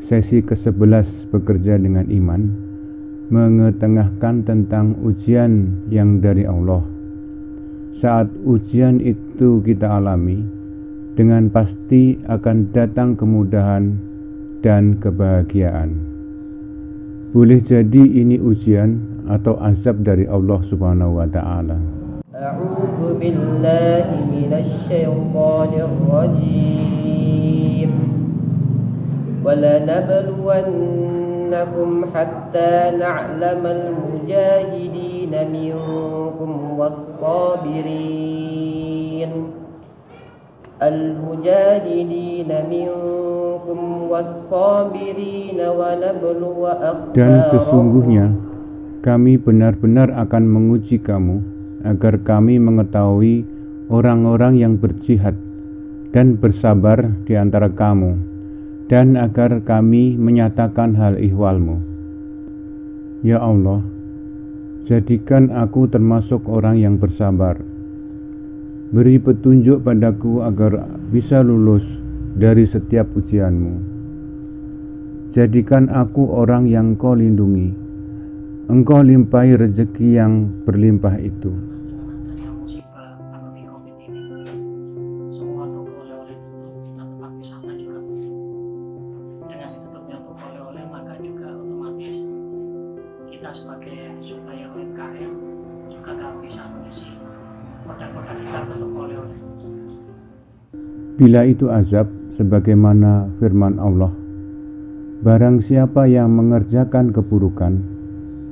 Sesi ke-11 bekerja dengan iman, mengetengahkan tentang ujian yang dari Allah. Saat ujian itu kita alami, dengan pasti akan datang kemudahan dan kebahagiaan. Boleh jadi ini ujian atau azab dari Allah Subhanahu wa Ta'ala. A'udzu billahi minasyaitonir rajim. وَلَنَبْلُوَنَّكُمْ حَتَّى نَعْلَمَ الْمُجَاهِدِينَ مِنكُمْ وَالصَّابِرِينَ وَنَبْلُوَ أَخْبَارَكُمْ. Dan sesungguhnya kami benar-benar akan menguji kamu agar kami mengetahui orang-orang yang berjihad dan bersabar di antara kamu, dan agar kami menyatakan hal ihwalmu. Ya Allah, jadikan aku termasuk orang yang bersabar. Beri petunjuk padaku agar bisa lulus dari setiap ujianmu. Jadikan aku orang yang Kau lindungi. Engkau limpahi rezeki yang berlimpah itu. Kita sebagai supplier UMKM juga kami bisa mengisi produk-produk kita untuk oleh-oleh. Bila itu azab, sebagaimana firman Allah, barang siapa yang mengerjakan keburukan,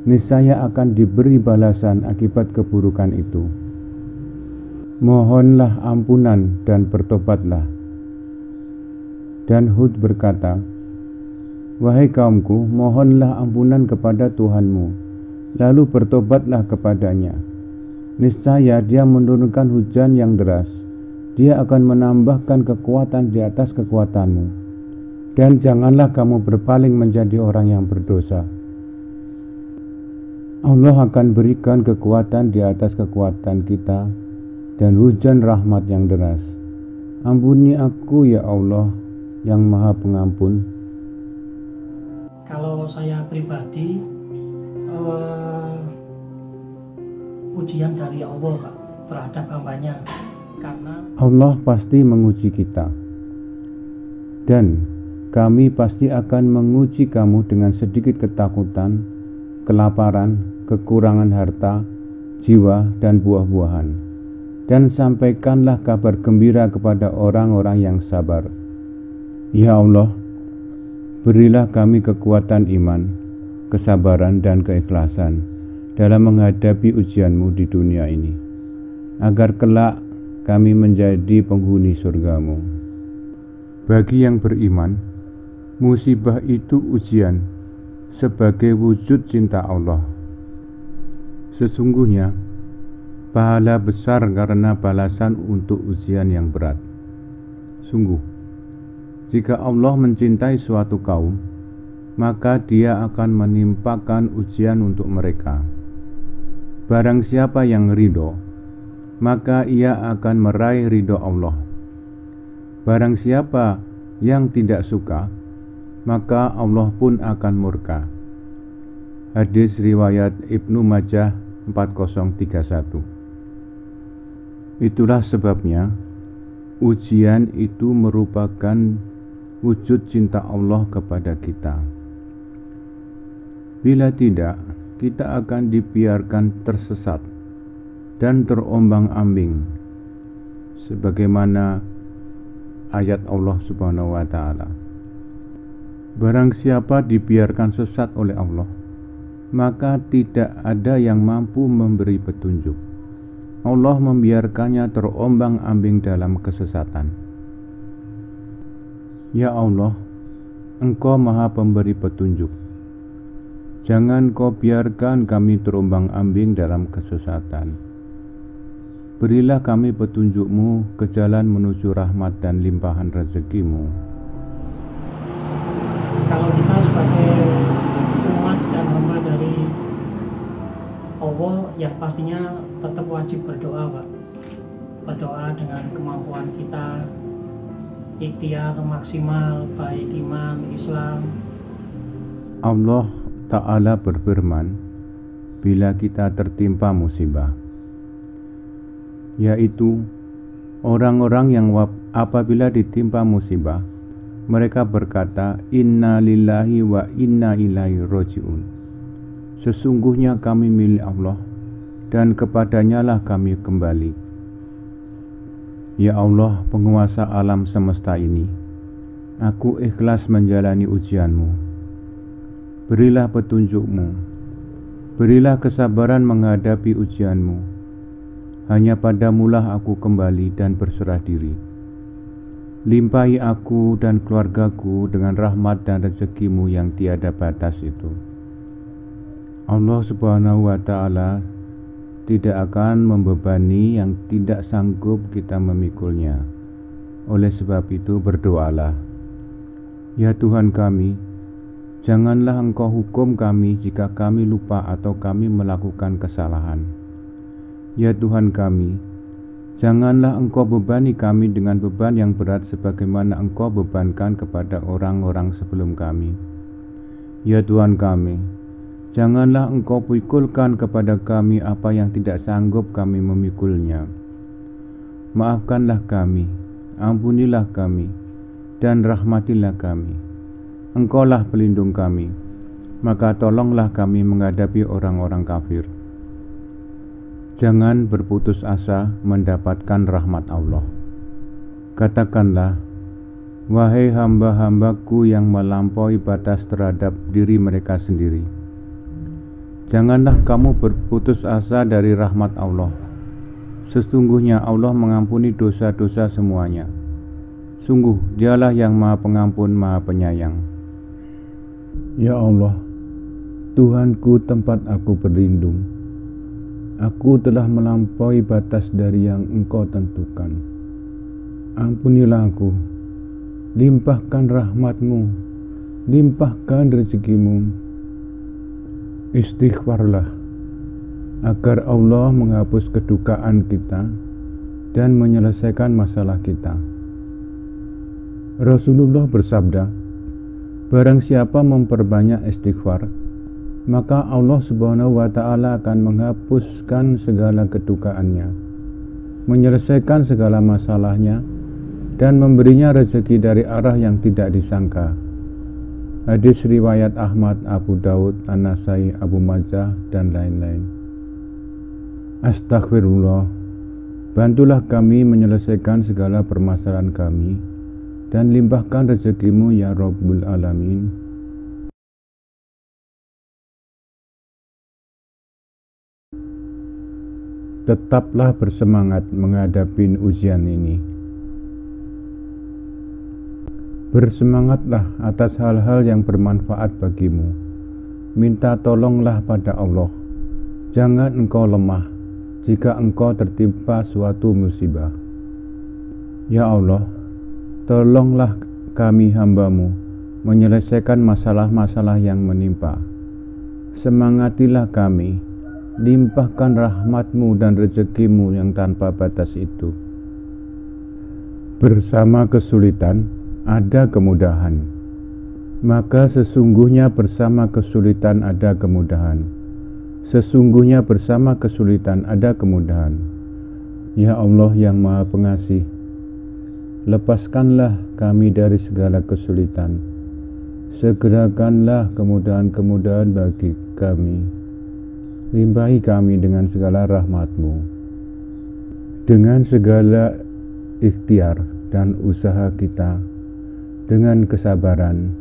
niscaya akan diberi balasan akibat keburukan itu. Mohonlah ampunan dan bertobatlah. Dan Hud berkata, wahai kaumku, mohonlah ampunan kepada Tuhanmu, lalu bertobatlah kepadanya. Niscaya Dia menurunkan hujan yang deras, Dia akan menambahkan kekuatan di atas kekuatanmu, dan janganlah kamu berpaling menjadi orang yang berdosa. Allah akan berikan kekuatan di atas kekuatan kita, dan hujan rahmat yang deras. Ampuni aku ya Allah, yang Maha Pengampun. Kalau saya pribadi, ujian dari Allah, Pak, terhadap hambanya, karena Allah pasti menguji kita, dan kami pasti akan menguji kamu dengan sedikit ketakutan, kelaparan, kekurangan harta, jiwa, dan buah-buahan. Dan sampaikanlah kabar gembira kepada orang-orang yang sabar. Ya Allah, berilah kami kekuatan iman, kesabaran, dan keikhlasan dalam menghadapi ujian-Mu di dunia ini, agar kelak kami menjadi penghuni surga-Mu. Bagi yang beriman, musibah itu ujian sebagai wujud cinta Allah. Sesungguhnya, pahala besar karena balasan untuk ujian yang berat. Sungguh, jika Allah mencintai suatu kaum, maka Dia akan menimpakan ujian untuk mereka. Barang siapa yang ridho, maka ia akan meraih ridho Allah. Barang siapa yang tidak suka, maka Allah pun akan murka. Hadis riwayat Ibnu Majah 4031. Itulah sebabnya ujian itu merupakan wujud cinta Allah kepada kita. Bila tidak, kita akan dibiarkan tersesat dan terombang-ambing, sebagaimana ayat Allah Subhanahu wa Ta'ala. Barang siapa dibiarkan sesat oleh Allah, maka tidak ada yang mampu memberi petunjuk. Allah membiarkannya terombang-ambing dalam kesesatan. Ya Allah, Engkau Maha Pemberi petunjuk. Jangan Kau biarkan kami terombang-ambing dalam kesesatan. Berilah kami petunjuk-Mu ke jalan menuju rahmat dan limpahan rezeki-Mu. kalau kita sebagai umat dan hamba dari Allah, ya pastinya tetap wajib berdoa, Pak. Berdoa dengan kemampuan kita, ikhtiar maksimal baik iman Islam. Allah Ta'ala berfirman bila kita tertimpa musibah, yaitu orang-orang yang apabila ditimpa musibah mereka berkata, Inna lillahi wa inna ilaihi roji'un. Sesungguhnya kami milik Allah dan kepadanya lah kami kembali. Ya Allah, penguasa alam semesta ini, aku ikhlas menjalani ujianmu. Berilah petunjukmu, berilah kesabaran menghadapi ujianmu. Hanya padamulah aku kembali dan berserah diri. Limpahi aku dan keluargaku dengan rahmat dan rezekimu yang tiada batas itu. Allah Subhanahu wa Ta'ala tidak akan membebani yang tidak sanggup kita memikulnya. Oleh sebab itu berdoalah. Ya Tuhan kami, janganlah Engkau hukum kami jika kami lupa atau kami melakukan kesalahan. Ya Tuhan kami, janganlah Engkau bebani kami dengan beban yang berat sebagaimana Engkau bebankan kepada orang-orang sebelum kami. Ya Tuhan kami, janganlah Engkau pikulkan kepada kami apa yang tidak sanggup kami memikulnya. Maafkanlah kami, ampunilah kami, dan rahmatilah kami. Engkaulah pelindung kami, maka tolonglah kami menghadapi orang-orang kafir. Jangan berputus asa mendapatkan rahmat Allah. Katakanlah, wahai hamba-hambaku yang melampaui batas terhadap diri mereka sendiri, janganlah kamu berputus asa dari rahmat Allah. Sesungguhnya Allah mengampuni dosa-dosa semuanya. Sungguh Dialah yang Maha Pengampun, Maha Penyayang. Ya Allah, Tuhanku tempat aku berlindung. Aku telah melampaui batas dari yang Engkau tentukan. Ampunilah aku, limpahkan rahmat-Mu, limpahkan rezekimu. Istighfarlah agar Allah menghapus kedukaan kita dan menyelesaikan masalah kita. Rasulullah bersabda, barang siapa memperbanyak istighfar, maka Allah Subhanahu wa Ta'ala akan menghapuskan segala kedukaannya, menyelesaikan segala masalahnya, dan memberinya rezeki dari arah yang tidak disangka. Hadis riwayat Ahmad, Abu Daud, An-Nasai, Abu Majah, dan lain-lain. Astaghfirullah, bantulah kami menyelesaikan segala permasalahan kami, dan limpahkan rezekimu ya Rabbul Alamin. Tetaplah bersemangat menghadapi ujian ini. Bersemangatlah atas hal-hal yang bermanfaat bagimu. Minta tolonglah pada Allah. Jangan engkau lemah jika engkau tertimpa suatu musibah. Ya Allah, tolonglah kami hamba-Mu menyelesaikan masalah-masalah yang menimpa. Semangatilah kami, limpahkan rahmat-Mu dan rezekimu yang tanpa batas itu. Bersama kesulitan ada kemudahan, maka sesungguhnya bersama kesulitan ada kemudahan. Sesungguhnya bersama kesulitan ada kemudahan. Ya Allah yang Maha Pengasih, lepaskanlah kami dari segala kesulitan. Segerakanlah kemudahan-kemudahan bagi kami. Limpahi kami dengan segala rahmat-Mu. Dengan segala ikhtiar dan usaha kita, dengan kesabaran,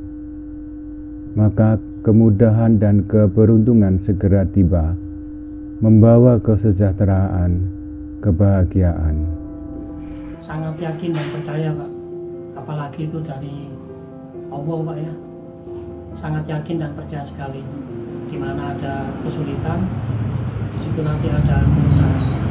maka kemudahan dan keberuntungan segera tiba, membawa kesejahteraan, kebahagiaan. Sangat yakin dan percaya, Pak. Apalagi itu dari Allah, Pak, ya. Sangat yakin dan percaya sekali. Di mana ada kesulitan, di situ nanti ada kemudahan.